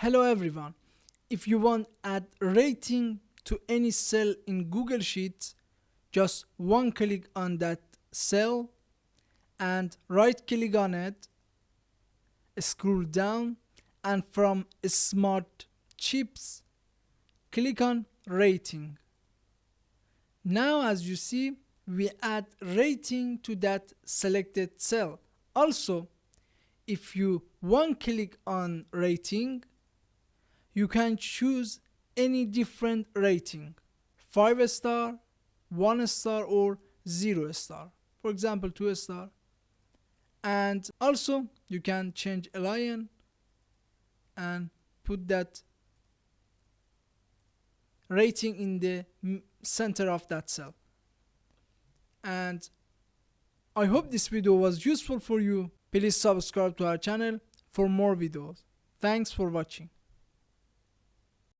Hello everyone. If you want add rating to any cell in Google Sheets, just one click on that cell and right click on it, scroll down, and from Smart Chips click on rating. Now as you see, we add rating to that selected cell. Also, if you one click on rating, you can choose any different rating: 5 star, 1 star, or 0 star. For example, 2 star. And also you can change a line and put that rating in the center of that cell. And I hope this video was useful for you. Please subscribe to our channel for more videos. Thanks for watching.